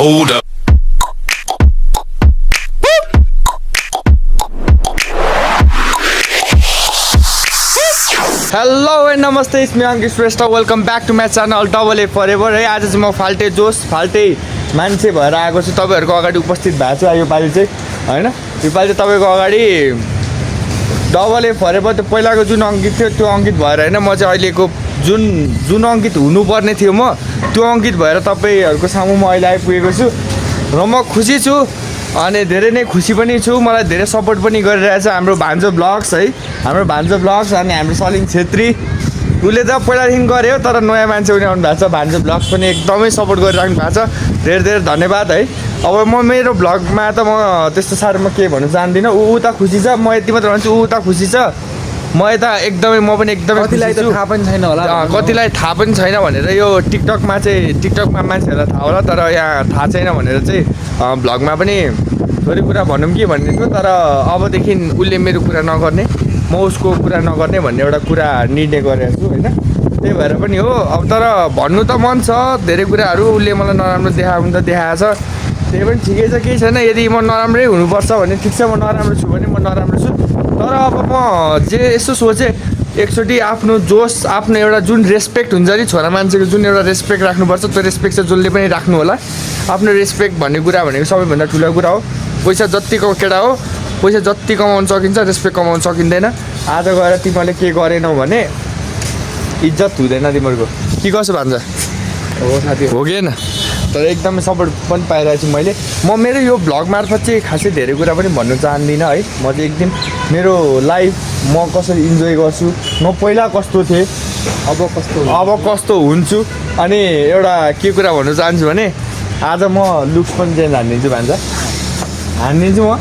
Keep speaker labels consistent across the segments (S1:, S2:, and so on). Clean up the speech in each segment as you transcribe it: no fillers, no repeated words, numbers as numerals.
S1: Hold up.
S2: Hello and नमस्ते it's me Ankit Shrestha welcome back to my channel double A forever है। आज चाहिँ म फाल्टे जोस फाल्टे मान्छे भएर आएको छु तपाईँहरूको अगाडि उपस्थित भएको छु। योपालि चाहिँ होइन, योपालि चाहिँ तपाईँको अगाडि डबल ए फरेभर त्यो पहिलाको जुन अङ्कित थियो त्यो अङ्कित भएर होइन, म चाहिँ अहिलेको जुन अङ्कित हुनुपर्ने थियो म त्यो अङ्कित भएर तपाईँहरूको सामु म अहिले आइपुगेको छु र म खुसी छु अनि धेरै नै खुसी पनि छु। मलाई धेरै सपोर्ट पनि गरिरहेछ हाम्रो भान्जो ब्लग्स है, हाम्रो भान्जो ब्लग्स अनि हाम्रो सलिङ छेत्री। उसले त पहिलादेखि गऱ्यो तर नयाँ मान्छे पनि आउनु भएको छ। भान्जो ब्लग्स पनि एकदमै सपोर्ट गरिराख्नु भएको छ, धेरै धेरै धन्यवाद है। अब म मेरो ब्लगमा त म त्यस्तो साह्रो म के भन्नु चाहदिनँ। ऊ उता खुसी छ, म यति मात्र भन्छु ऊ उता खुसी छ, म यता एकदमै म पनि एकदमै
S3: कतिलाई त थाहा पनि छैन होला,
S2: कतिलाई थाहा पनि छैन भनेर यो टिकटकमा मान्छेहरूलाई थाहा होला तर यहाँ थाहा छैन भनेर चाहिँ भ्लगमा पनि थोरै कुरा भनौँ कि भन्ने थियो। तर अबदेखि उसले मेरो कुरा नगर्ने, म उसको कुरा नगर्ने भन्ने एउटा कुरा निर्णय गरेको छु होइन। त्यही भएर पनि हो। अब तर भन्नु त मन छ धेरै कुराहरू, उसले मलाई नराम्रो देखाउनु त देखाएको छ, त्यही पनि ठिकै छ, केही छैन। यदि म नराम्रै हुनुपर्छ भने ठिक छ, म नराम्रो छु भने म नराम्रो छु। तर अब म जे यसो सोचेँ एकचोटि आफ्नो जोस, आफ्नो एउटा जुन रेस्पेक्ट हुन्छ नि, छोरा मान्छेको जुन एउटा रेस्पेक्ट राख्नुपर्छ त्यो रेस्पेक्ट चाहिँ जसले पनि राख्नु होला। आफ्नो रेस्पेक्ट भन्ने कुरा भनेको सबैभन्दा ठुलो कुरा हो। पैसा जतिको केटा हो, पैसा जति कमाउनु सकिन्छ रेस्पेक्ट कमाउनु सकिँदैन। आज गएर तिमीले के गरेनौ भने इज्जत हुँदैन तिमीहरूको। के कसो भन्छ
S3: हो साथी
S2: हो कि होइन? तर एकदमै सपोर्ट पनि पाइरहेको छु मैले। म मेरो यो भ्लग मार्फत चाहिँ खासै धेरै कुरा पनि भन्नु चाहदिनँ है। म चाहिँ एक दिन मेरो लाइफ म कसरी इन्जोय गर्छु, म पहिला कस्तो थिएँ अब कस्तो हुन्छु अनि एउटा के कुरा भन्नु चाहन्छु भने आज म लुक्स पनि चेन्ज हानिदिन्छु हानिदिन्छु म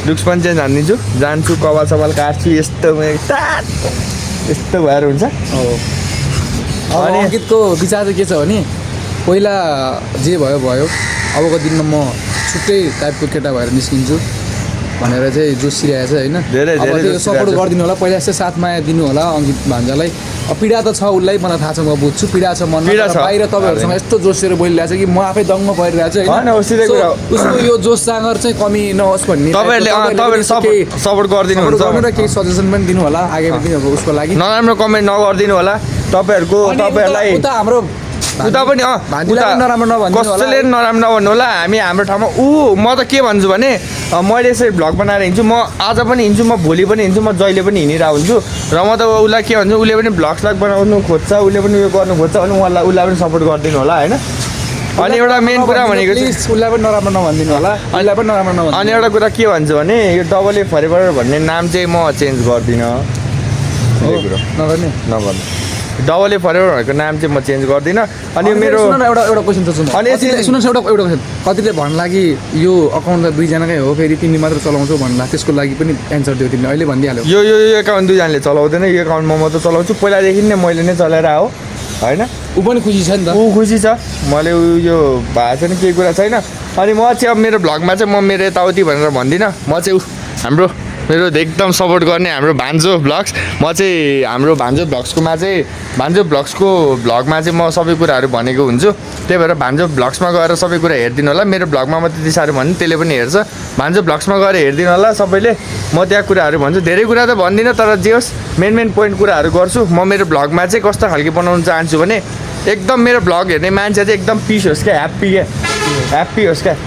S2: लुक्स पनि चेन्ज हानिदिन्छु, जान्छु कपाल सपाल काट्छु, यस्तो भएर हुन्छ।
S3: अनि अङ्कितको विचार चाहिँ के छ भने पहिला जे भयो अबको दिनमा म छुट्टै टाइपको केटा भएर निस्किन्छु भनेर चाहिँ जोसिरहेको छ होइन।
S2: धेरै
S3: अब त्यो सपोर्ट गरिदिनु होला, पहिला यस्तो साथमा दिनु होला अङ्कित भान्जालाई। पीडा त छ उसलाई, मलाई थाहा छ, म बुझ्छु पीडा छ मनमा। बाहिर तपाईँहरूसँग यस्तो जोसेर बोलिरहेको छ कि म आफै दङ्ग परिरहेको छु होइन। उसको यो जोस जाँगर चाहिँ कमी नहोस् भन्ने
S2: तपाईँहरूले सपोर्ट गरिदिनु
S3: गर्नु र केही सजेसन पनि दिनु होला आगामी दिनहरूको उसको लागि।
S2: नराम्रो कमेन्ट नगरिदिनु होला तपाईँहरूलाई
S3: उता हाम्रो
S2: उता पनि कसैले नराम्रो नभन्नु होला। हामी हाम्रो ठाउँमा म त के भन्छु भने मैले यसरी भ्लग बनाएर हिँड्छु, म आज पनि हिँड्छु, म भोलि पनि हिँड्छु, म जहिले पनि हिँडिरहेको हुन्छु र म त उसलाई के भन्छु, उसले पनि भ्लग स्लग बनाउनु खोज्छ, उसले पनि उयो गर्नु खोज्छ अनि उसलाई पनि सपोर्ट गरिदिनु होला होइन। अनि एउटा मेन कुरा भनेको
S3: उसलाई पनि नराम्रो नभनिदिनु होला, उसलाई पनि नराम्रो नभन्नु।
S2: अनि एउटा कुरा के भन्छु भने यो डबल ए फरेभर भन्ने नाम चाहिँ म चेन्ज गर्दिनँ, नगर्ने डबल ए फरेभर भनेको नाम चाहिँ म चेन्ज गर्दिनँ। अनि मेरो
S3: एउटा क्वेसन त सुन्नुहोस् एउटा क्वेसन, कतिले भन्ला कि यो अकाउन्ट त दुईजनाकै हो, फेरि तिमीले मात्र चलाउँछौ भन्ला, त्यसको लागि पनि एन्सर दियो तिमीले, अहिले भनिदिइहाल्यो।
S2: यो एकाउन्ट दुईजनाले चलाउँदैन, यो एकाउन्ट म मात्र चलाउँछु, पहिलादेखि नै मैले नै चलाएर हो होइन।
S3: ऊ पनि खुसी छ नि त,
S2: ऊ खुसी छ, मैले यो भएको छैन, केही कुरा छैन। अनि म चाहिँ अब मेरो भ्लगमा चाहिँ म मेरो यताउति भनेर भन्दिनँ, म चाहिँ मेरो एकदम सपोर्ट गर्ने हाम्रो भान्जो ब्लग्स, म चाहिँ हाम्रो भान्जो ब्लग्सकोमा चाहिँ भान्जो ब्लग्सको भ्लगमा चाहिँ म सबै कुराहरू भनेको हुन्छु। त्यही भएर भान्जो ब्लग्समा गएर सबै कुरा हेरिदिनु होला। मेरो भ्लगमा म त्यति साह्रो भन्नु, त्यसले पनि हेर्छ। भान्जो ब्लग्समा गएर हेरिदिनु होला सबैले। म त्यहाँ कुराहरू भन्छु, धेरै कुरा त भन्दिनँ तर जे होस् मेन पोइन्ट कुराहरू गर्छु। म मेरो भ्लगमा चाहिँ कस्तो खालको बनाउनु चाहन्छु भने एकदम मेरो भ्लग हेर्ने मान्छे चाहिँ एकदम पिस होस् क्या, ह्याप्पी होस् क्या।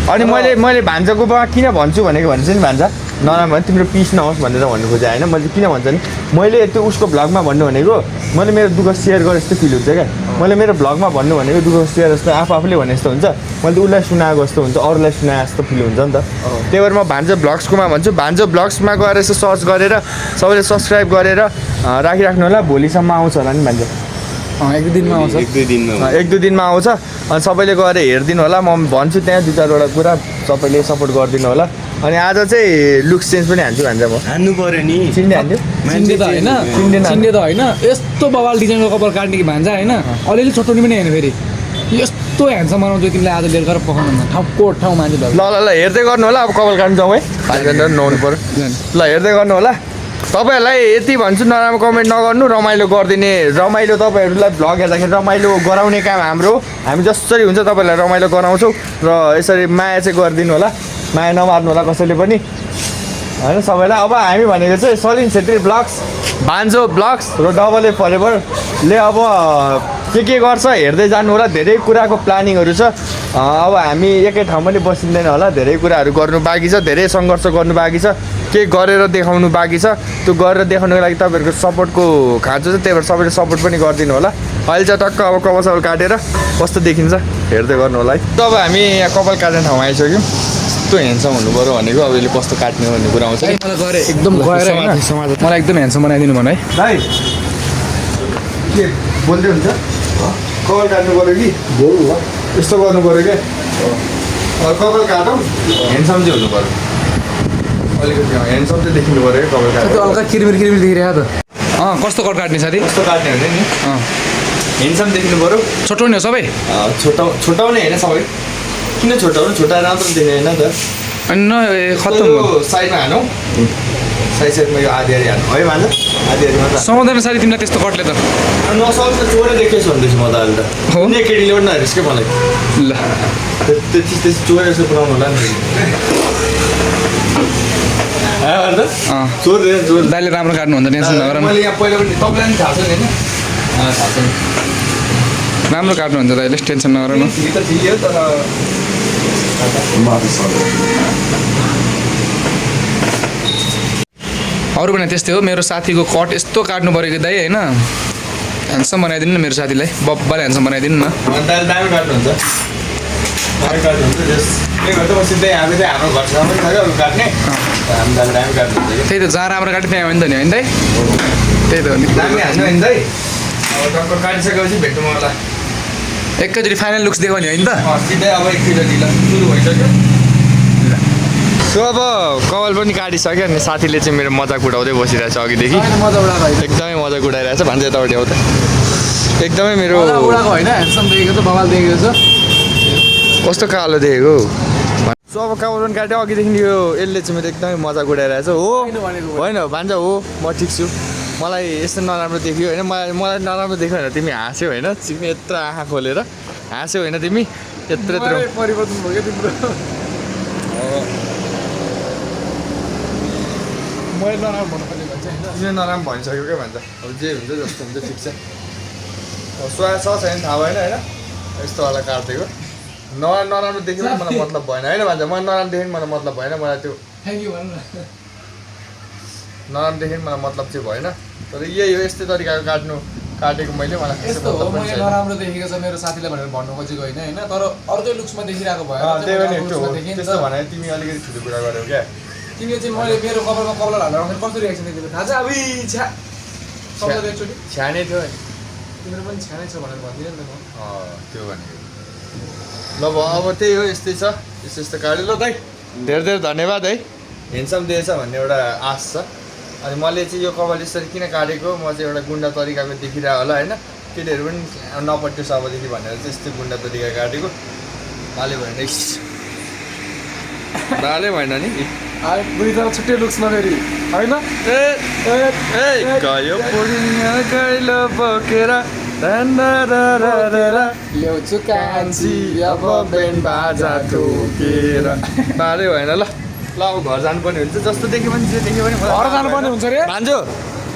S2: अनि मैले भान्जाकोमा किन भन्छु भनेको भन्छ नि, भान्जा नराम्रो भने तिम्रो पिस नहोस् भनेर भन्नु खोजेँ होइन। मैले किन भन्छ नि, मैले त्यो उसको भ्लगमा भन्नु भनेको मैले मेरो दुःख सेयर गरेँ जस्तो फिल हुन्छ क्या। मैले मेरो भ्लगमा भन्नु भनेको दुःख सेयर जस्तो आफूले भने जस्तो हुन्छ, मैले त उसलाई सुनाएको जस्तो हुन्छ, अरूलाई सुनाए जस्तो फिल हुन्छ नि त। त्यही भएर म भान्जो ब्लग्सकोमा भन्छु, भान्जो ब्लग्समा गएर यसो सर्च गरेर सबैले सब्सक्राइब गरेर राखिराख्नु होला। भोलिसम्म आउँछ होला नि भान्जा,
S3: एक दुई दिनमा
S2: आउँछ। अनि सबैले गएर हेरिदिनु होला। म भन्छु त्यहाँ दुई चारवटा कुरा, सबैले सपोर्ट गरिदिनु होला। अनि आज चाहिँ लुक्स चेन्ज पनि हान्छु
S4: हान्नु पर्यो नि,
S3: चिन्डे त होइन यस्तो बवाल डिजाइनको कपाल काट्ने कि भान्जा होइन, अलिअलि छोटोनी पनि होइन, फेरि यस्तो ह्यान्डसम बनाउँछु तिमीले आज लिएर गएर पकाउनु ठाउँ मान्छे।
S2: ल हेर्दै गर्नु होला। अब कपाल काट्नु जाउँ है, 5 घन्टा नुहाउनु पऱ्यो। ल हेर्दै गर्नु होला। तपाईँहरूलाई यति भन्छु नराम्रो कमेन्ट नगर्नु रमाइलो गरिदिने रमाइलो तपाईँहरूलाई भ्लग हेर्दाखेरि रमाइलो गराउने काम हाम्रो हामी जसरी हुन्छ तपाईँहरूलाई रमाइलो गराउँछौँ र यसरी माया चाहिँ गरिदिनु होला माया नमार्नु होला कसैले पनि होइन सबैलाई अब हामी भनेको चाहिँ सलिन छेत्री ब्लग्स भान्जो ब्लग्स र डबल ए फरेभरले अब के गर्छ हेर्दै जानु होला धेरै कुराको प्लानिङहरू छ अब हामी एकै ठाउँ पनि बसिँदैन होला धेरै कुराहरू गर्नु बाँकी छ धेरै सङ्घर्ष गर्नु बाँकी छ केही गरेर देखाउनु बाँकी छ त्यो गरेर देखाउनुको लागि तपाईँहरूको सपोर्टको खाँचो छ त्यही भएर सबैले सपोर्ट पनि गरिदिनु होला अहिले चाहिँ टक्क अब कपाल सपाल काटेर कस्तो देखिन्छ हेर्दै गर्नु होला है तब हामी यहाँ कपाल काट्ने ठाउँमा आइसक्यौँ कस्तो ह्यान्डसम हुनु पऱ्यो भनेको अब यसले कस्तो काट्ने भन्ने कुरा आउँछ
S3: मलाई गएर एकदम गएर मलाई एकदम ह्यान्डसम बनाइदिनु भन है
S2: भाइ के बोल्दै हुन्छ कपाल काट्नु पऱ्यो कि बोल्नु यस्तो गर्नु पऱ्यो क्या कपाल काटौँ ह्यान्डसम चाहिँ हुनु पऱ्यो अलिकति ह्यान्डसम चाहिँ देखिनु पऱ्यो क्या कपाल काट्नु
S3: हल्का किरमिर देखिरहेको त कस्तो कट काट्ने साथी
S2: कस्तो काट्ने हुने नि ह्यान्डसम देखिनु पऱ्यो
S3: छोटाउने हो सबै
S2: छोटाउने होइन सबै किन छोटाउनु छोटाएर राम्रो देख्ने होइन त
S3: अनि न खत्तम भयो
S2: साइडमा हानौँ साइडमा यो आधी आधी हानु है भान्जा आधी आधी मात्र
S3: समाउँदैन साथी तिमीलाई त्यस्तो कटले त
S2: नसक्छ चोरे देखेछु भन्दैछु म त अहिले त
S3: हो
S2: कुनै केटीले पनि नहेरिस् क्या मलाई
S3: ल
S2: त्यति चोरे जस्तो पुऱ्याउनु होला नि चोर चोर
S3: दाइले राम्रो काट्नु हुन्छ टेन्सन नगर
S2: मैले यहाँ पहिला पनि तपाईँलाई पनि थाहा छ नि होइन थाहा छ
S3: राम्रो काट्नु हुन्छ दाइले टेन्सन नगर न
S2: ठिक त ठिकै हो तर
S3: अरू पनि त्यस्तै हो मेरो साथीको कट यस्तो काट्नु पऱ्यो कि दाइ होइन ह्यान्डसम बनाइदिनु न मेरो साथीलाई बब्बाले ह्यान्डसम बनाइदिनु न
S2: दामी काट्नुहुन्छ दामी काट्नुहुन्छ त्यही भएर त म सिधै हामी चाहिँ हाम्रो घरसँग पनि छ क्या अरू काट्ने हामी दामी काट्नुहुन्छ कि
S3: त्यही त जहाँ राम्रो काट्ने त्यहाँ हो नि त नि होइन दाइ त्यही त हो नि
S2: दामी हान्नु होइन दाइ अब टक्क काटिसकेपछि भेट्नु मलाई
S3: एकैचोटि फाइनल लुक्स देखाउने होइन त
S2: सिधै अब एकचोटि सुरु भइसक्यो सो अब कपाल पनि काटिसक्यो अनि साथीले चाहिँ मेरो मजाक उडाउँदै बसिरहेको छ अघिदेखि
S3: मजा उडाएको
S2: एकदमै मजाक उडाइरहेको छ भान्जा यतापट्टि आउँदा एकदमै मेरो
S3: उडाएको होइन ह्यान्डसम देखेको छ बवाल देखेको छ
S2: कस्तो कालो देखेको सो अब कपाल पनि काट्यो अघिदेखि यो यसले चाहिँ मेरो एकदमै मजाक उडाइरहेको छ हो होइन भान्जा हो म ठिक छु मलाई यस्तो नराम्रो देख्यो होइन मलाई नराम्रो देख्यो होइन तिमी हाँस्यौ होइन तिमी यत्रो आँखा खोलेर हाँस्यौ होइन तिमी यत्रो
S3: परिवर्तन भयो क्या तिम्रो मैले नराम्रो भन्नु पर्ने भन्छ होइन
S2: तिमीले नराम्रो भनिसक्यो क्या भन्छ अब जे हुन्छ जस्तो हुन्छ ठिक छ अब सोया छ छैन थाहा भएन होइन यस्तो वाला काटिदिएको नराम्रो देख्यो भने मलाई मतलब भएन होइन भन्छ मलाई नराम्रो देख्यो भने मलाई मतलब भएन मलाई त्यो
S3: थ्याङ्क यू भन्नु न
S2: नराम्रो देख्यो भने मलाई मतलब चाहिँ भएन तर यही हो यस्तै तरिकाको काटेको मैले मलाई खासै
S3: यस्तो हो
S2: मतलब पनि
S3: मैले
S2: छैन
S3: नराम्रो देखेको छ मेरो साथीलाई भनेर भन्नु खोजेको होइन होइन तर अर्कै लुक्समा देखिरहेको भयो
S2: त्यही पनि यस्तो हो त्यस्तो भने तिमी अलिकति ठुलो कुरा गर्यौ क्या
S3: तिमीले चाहिँ मैले मेरो कपालमा कपाल हालेर आउँदाखेरि कस्तो रिएक्सन दिएको थाहा छ अब छ्या सबैले एकचोटि
S2: छ्यानै थियो नि
S3: तिम्रो पनि छ्यानै छ भनेर भनिदिएँ नि त म
S2: त्यो भनेको ल अब त्यही हो यस्तै छ यस्तो काट्यो ल दाइ धेरै धेरै धन्यवाद है ह्यान्डसम दिएछ भन्ने एउटा आश छ अनि मैले चाहिँ यो कपाल यसरी किन काटेको म चाहिँ एउटा गुन्डा तरिकाको देखिरहेको होला होइन केटीहरू पनि नपट्योस् अबदेखि भनेर चाहिँ यस्तै गुन्डा तरिका काटेको बाले भएन बाले भएन नि
S3: दुईजना छुट्टै लुक्समा फेरि होइन
S2: गयो गैलो बोकेर
S3: ल्याउँछु कान्छी अब
S2: बेन बाजा ठोकेर बाले भएन ल ल अब घर जानुपर्ने हुन्छ जस्तो देख्यो भने जे देख्यो भने
S3: घर जानुपर्ने हुन्छ रे
S2: भान्जो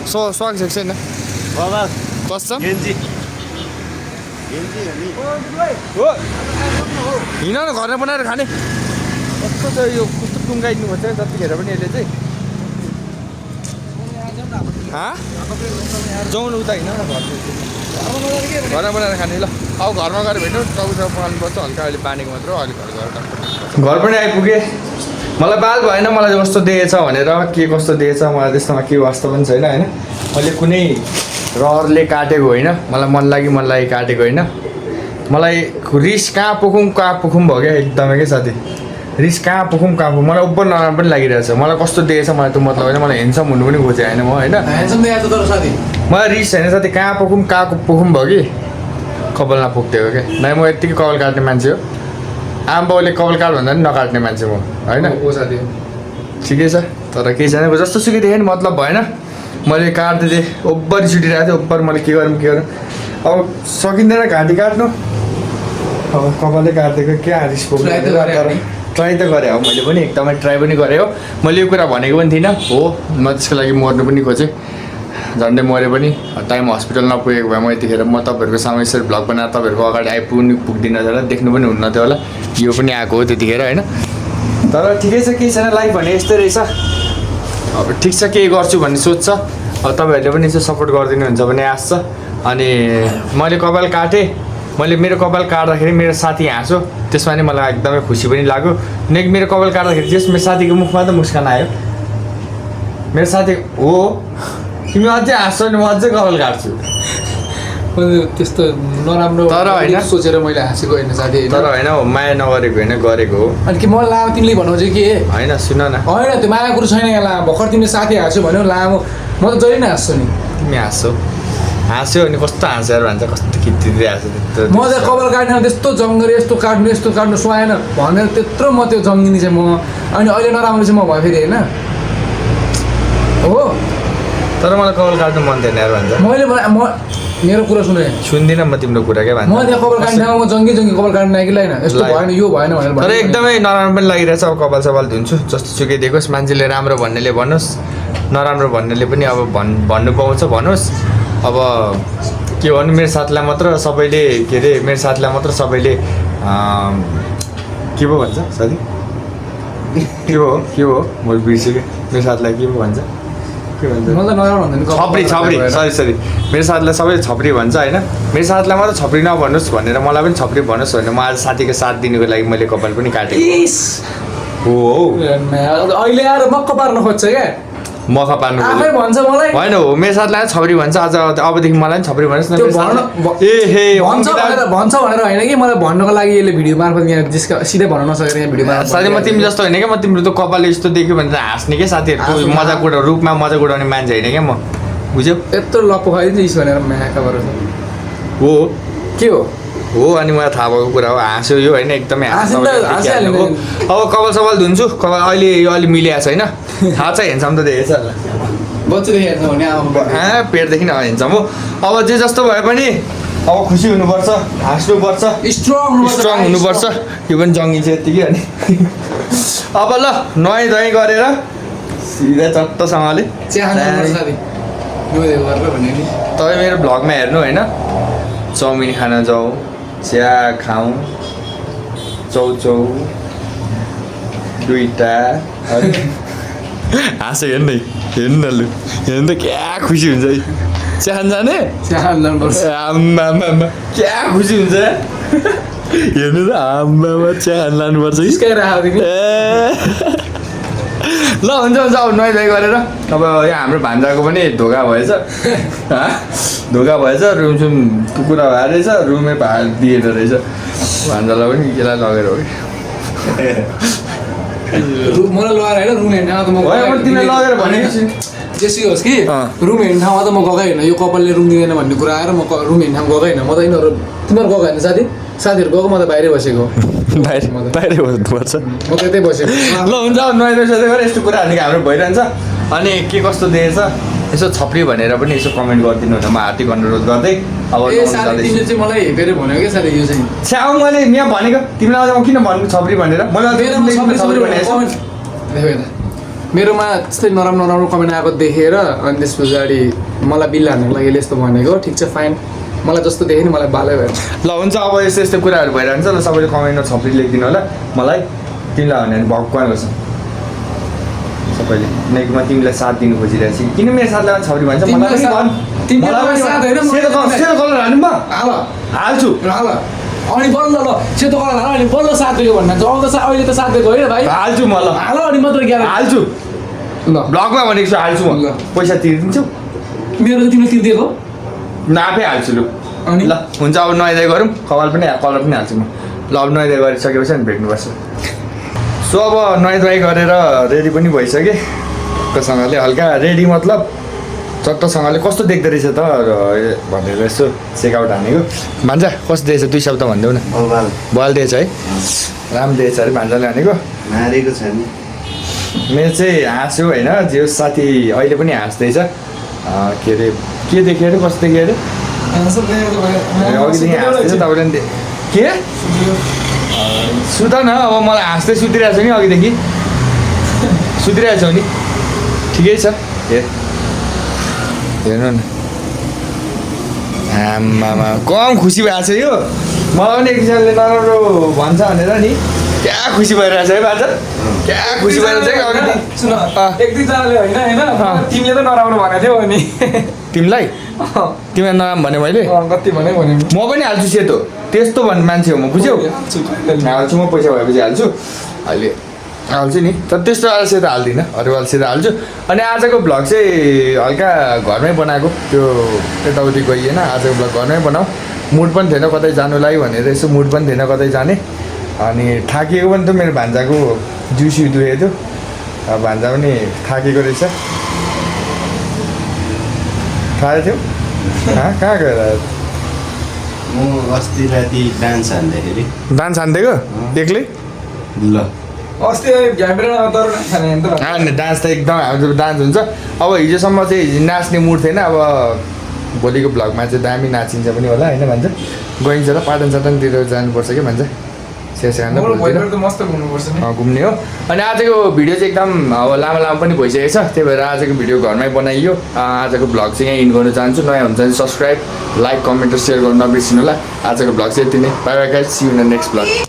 S2: स्वाग छ छैन कस्तो हिँड न घरमा बनाएर खाने कस्तो छ यो कस्तो टुङ्गाइदिनु खोज्छ जतिखेर पनि यसले चाहिँ जाउनु उता हिँड न घरमा बनाएर खाने ल अब घरमा गएर भेट्नु टाउसँग पकाउनुपर्छ हल्का अहिले पानीको मात्र अहिले घर पनि आइपुगेँ मलाई बाल भएन मलाई कस्तो दिएछ भनेर के कस्तो दिएछ मलाई त्यस्तोमा के वास्ता पनि छैन होइन मैले कुनै रहरले काटेको होइन मलाई मन लागि काटेको होइन मलाई रिस कहाँ पुखौँ भयो क्या एकदमै क्या साथी रिस कहाँ पुखौँ मलाई उब्बर नराम्रो पनि लागिरहेछ मलाई कस्तो दिएछ मलाई त्यो मतलब होइन मलाई ह्यान्डसम हुनु पनि खोजेँ होइन म होइन मलाई रिस होइन साथी कहाँ पुखौँ भयो कि कपालमा पुग्थ्यो क्या नै म यत्तिकै कपाल काट्ने मान्छे हो आमा बाउले कपाल काट भन्दा पनि नकाट्ने मान्छे म होइन ठिकै छ तर केही छैन जस्तो सुकै देखेँ नि मतलब भएन मैले काट्दै थिएँ ओभर छुटिरहेको थिएँ ओभर मैले के गरौँ अब सकिँदैन घाँटी काट्नु अब कपालै काटिदिएको के हारिस ट्राई त गरेँ हो मैले पनि एकदमै ट्राई पनि गरेँ हो मैले यो कुरा भनेको पनि थिइनँ हो म त्यसको लागि मर्नु पनि खोजेँ झन्डै मऱ्यो पनि टाइम हस्पिटल नपुगेको भए म यतिखेर म तपाईँहरूको सामु यसरी भ्लग बनाएर तपाईँहरूको अगाडि पुग्दिनँ होला देख्नु पनि हुन्न थियो होला यो पनि आएको हो त्यतिखेर होइन तर ठिकै छ केही छैन लाइफ भने यस्तै रहेछ अब ठिक छ केही गर्छु भन्ने सोच छ अब तपाईँहरूले पनि यसो सपोर्ट गरिदिनुहुन्छ भने आश छ अनि मैले कपाल काटेँ मैले मेरो कपाल काट्दाखेरि मेरो साथी हाँसो त्यसमा नि मलाई एकदमै खुसी पनि लाग्यो मेरो कपाल काट्दाखेरि त्यस मेरो साथीको मुखमा त मुस्कान आयो मेरो साथी हो तिमी अझै हाँस्छौ नि म अझै कपाल काट्छु
S3: त्यस्तो नराम्रो
S2: तर होइन
S3: सोचेर मैले हाँसेको होइन साथी
S2: तर होइन माया नगरेको होइन गरेको हो
S3: अनि के मलाई लामो तिमीले भन्नु चाहिँ के
S2: होइन सुन न
S3: होइन त्यो माया कुरो छैन यहाँ लामो भर्खर तिमीले साथी हाँस्यो भन्यो लामो म त जहिले नै हाँस्छु नि
S2: तिमी हाँस्यो अनि कस्तो हाँसेर भन्छ कस्तो खिचिँदै हाँस्यो
S3: म चाहिँ कपाल काट्ने त्यस्तो जङ्गरी यस्तो काट्नु सुहाएन भनेर त्यत्रो म त्यो जङ्गिनी चाहिँ म अनि अहिले नराम्रो चाहिँ म भयो फेरि होइन हो
S2: तर मलाई कपाल काट्नु मन थिएन यार भन्छ
S3: मैले मेरो कुरा
S2: सुन्दिनँ म तिम्रो कुरा क्या भन्छ
S3: म त्यहाँ कपाल काट्ने म जङ्गी कपाल काट्ने कि होइन यस्तो भएन यो भएन भनेर
S2: तर एकदमै नराम्रो पनि लागिरहेछ अब कपाल सपाल धुन्छु जस्तो सुकै देखोस् मान्छेले राम्रो भन्नेले भन्नुहोस् नराम्रो भन्नेले पनि अब भन्नु पाउँछ भन्नुहोस् अब के भन्नु मेरो साथीलाई मात्र सबैले के अरे मेरो साथीलाई मात्र सबैले के पो भन्छ साथी के हो मैले बिर्सेँ मेरो साथीलाई के पो भन्छ छप्री सरी मेरो साथीलाई सबै छप्री भन्छ होइन मेरो साथीलाई मात्र छप्री नभन्नुहोस् भनेर मलाई पनि छप्री भन्नुहोस् भनेर म आज साथीको साथ दिनुको लागि मैले कपाल पनि काटेँ हो
S3: अहिले आएर मक्क पार्न खोज्छ क्या
S2: मखा पार्नु
S3: आफै भन्छ मलाई
S2: होइन हो मेरो साथीलाई छप्री भन्छ आज अबदेखि मलाई पनि छप्री भन्नुहोस् न
S3: भन्छ भनेर होइन कि मलाई भन्नको लागि यसले भिडियो मार्फत यहाँ जिस्का सिधै भन्न नसकेर यहाँ भिडियो मार्फत
S2: साथी म तिमी जस्तो होइन क्या म तिम्रो त कपाल यस्तो देख्यो भने त हाँस्ने क्या साथीहरूको मजाक उडाउने रूपमा मजाक उडाउने मान्छे होइन क्या म बुझ्यौ
S3: यत्रो लप्पो खाइदिन्छ इस भनेर म्याका भएर
S2: हो
S3: के
S2: हो अनि मलाई थाहा भएको कुरा हो हाँस्यो यो होइन एकदमै अब कपाल सपाल धुन्छु कपाल अहिले यो अलिक मिलिएको छैन थाहा छ हेर्छौँ त देखेछ पेटदेखि न हेर्छौँ हो अब जे जस्तो भए पनि अब खुसी हुनुपर्छ हाँस्नुपर्छ स्ट्रङ हुनुपर्छ यो पनि जङ्गिन्छ यत्तिकै अनि अब ल नुहाइ धुवाइ गरेर सिधा चट्टसँगले तपाईँ मेरो भ्लगमा हेर्नु होइन चाउमिन खान जाउँ चिया खाउँ चौचौ दुईटा हाँसो हेर्नु न लु हेर्नु त क्या खुसी हुन्छ है चिया खान जाने आम्मा क्या खुसी हुन्छ हेर्नु त आम्मामा चिया खान लानुपर्छ ल हुन्छ अब नुहाइ धुवाइ गरेर अब यहाँ हाम्रो भान्जाको पनि धोका भएछ रुमसुम कुरा भएर रहेछ रुमै दिएर रहेछ भान्जालाई पनि केलाई लगेर हो कि
S3: मलाई लगाएर होइन रुम हेर्ने
S2: तिमीले लगेर भनेको छु
S3: जेसुकै होस् कि रुम हेर्ने ठाउँमा त म गएकै होइन यो कपालले रुम दिँदैन भन्ने कुरा आएर म रुम हेर्ने ठाउँ गएकै होइन म त यिनीहरू तिमीहरू गएको होइन साथीहरू गएको म त बाहिरै बसेको
S2: बाहिरै बस्नुपर्छ
S3: म त यतै बसेको
S2: ल हुन्छ नुहाइ धुवाइ गरेर यस्तो कुराहरू हाम्रो भइरहन्छ अनि के कस्तो देखेछ यसो छप्री भनेर पनि यसो कमेन्ट गरिदिनु हुन्छ म हार्दिक अनुरोध गर्दै अब
S3: तिमीले चाहिँ मलाई हेपेर भनेको क्या साथी यो चाहिँ
S2: छ्याउ मैले यहाँ भनेको तिमीलाई म किन भन्नु छप्री भनेर
S3: मेरोमा त्यस्तै नराम्रो कमेन्ट आएको देखेर अनि त्यस पछाडि मलाई बिल हान्नुको लागि यस्तो भनेको ठिक छ फाइन मलाई जस्तो देखेँ नि मलाई बालै भयो
S2: ल हुन्छ अब यस्तो यस्तो कुराहरू भइरहन्छ ल सबैले कमेन्टमा छप्री लेखिदिनु होला मलाई तिमीलाई भने भगवान गर्छ सबैले किनकि म तिमीलाई साथ दिनु खोजिरहेको छु किन मेरो साथलाई छप्री भन्छ हाल्छु
S3: अनि बल्ल ल सेतो कलर हाल अनि बल्ल साथ दिएको भन्नु अहिले त साथ दिएको होइन भाइ
S2: हाल्छु म ल
S3: हाल अनि मात्र क्या
S2: हाल्छु ल ब्लगमा भनेको छु हाल्छु म पैसा तिर्दिन्छु
S3: मेरो त तिमीले तिर्दिएको
S2: आफै हाल्छु लु अनि ल हुन्छ अब नुहाइ धुवाइ गरौँ कलर पनि हाल्छु म ल अब नुहाइ धुवाइ गरिसकेपछि अनि भेट्नुपर्छ सो अब नुहाइ धुवाइ गरेर रेडी पनि भइसकेँ टक्कसँगले हल्का रेडी मतलब चट्टसँगले कस्तो देख्दो रहेछ त भनेर यसो चेकआउट हानेको भान्जा कस्तो देखेछ 2 शब्द भनिदेऊ न बल दिएछ है राम्रो दिएछ अरे भान्जाले हानेको
S1: मारेको छ नि
S2: मेरो चाहिँ हाँस्यो होइन जे होस् साथी अहिले पनि हाँस्दैछ के अरे के देख्यो अरे कस्तो देख्यो अरे अघिदेखि हाँस्दैछ तपाईँले पनि के सुत न अब मलाई हाँस्दै सुतिरहेको छु नि अघिदेखि सुतिरहेको छौ नि ठिकै छ हेर्नु न आमामा कम खुसी भएको छ यो मलाई पनि एक किसिमले नराम्रो भन्छ भनेर नि क्या खुसी भइरहेछ है बाजा क्या खुसी भइरहेछ कि अघि
S3: सुन एक दुईजनाले होइन तिमीले त नराम्रो भनेको थियौ अनि
S2: तिमीलाई तिमीलाई नराम्रो भने मैले
S3: कति भने
S2: म पनि हाल्छु सेतो त्यस्तो भन्ने मान्छे हो म बुझ्यौ हाल्छु म पैसा भएपछि हाल्छु अहिले हाल्छु नि तर त्यस्तो वाला सेतो हाल्दिनँ अरू वाला सेतो हाल्छु अनि आजको भ्लग चाहिँ हल्का घरमै बनाएको त्यो यताउति गइएन आजको भ्लग घरमै बनाऊ मुड पनि थिएन कतै जानुलाई भनेर यसो मुड पनि थिएन कतै जाने अनि थाकिएको पनि त मेरो भान्जाको जिउसिउ दुखेको थियो अब भान्जा पनि थाकेको रहेछ थाहा थियो कहाँ गएर
S1: म अस्ति राति डान्स हान्दाखेरि
S2: डान्स हान्दिएको एक्लै
S1: ल
S3: अस्ति
S2: डान्स त एकदम हाम्रो डान्स हुन्छ अब हिजोसम्म चाहिँ नाच्ने मुड थिएन अब भोलिको भ्लगमा चाहिँ दामी नाचिन्छ पनि होला होइन भन्छ गइन्छ र पाटन साटनतिर जानुपर्छ कि भन्छ
S3: मस्त घुम्नुपर्छ नि
S2: घुम्ने हो अनि आजको भिडियो चाहिँ एकदम अब लामो लामो पनि भइसकेको छ त्यही भएर आजको भिडियो घरमै बनाइयो आजको भ्लग चाहिँ यहीँ इन गर्न चाहन्छु नयाँ हुन्छ भने सब्सक्राइब लाइक कमेन्ट र सेयर गर्नु नबिर्सिनु होला आजको भ्लग चाहिँ यति नै bye bye guys see you in the next vlog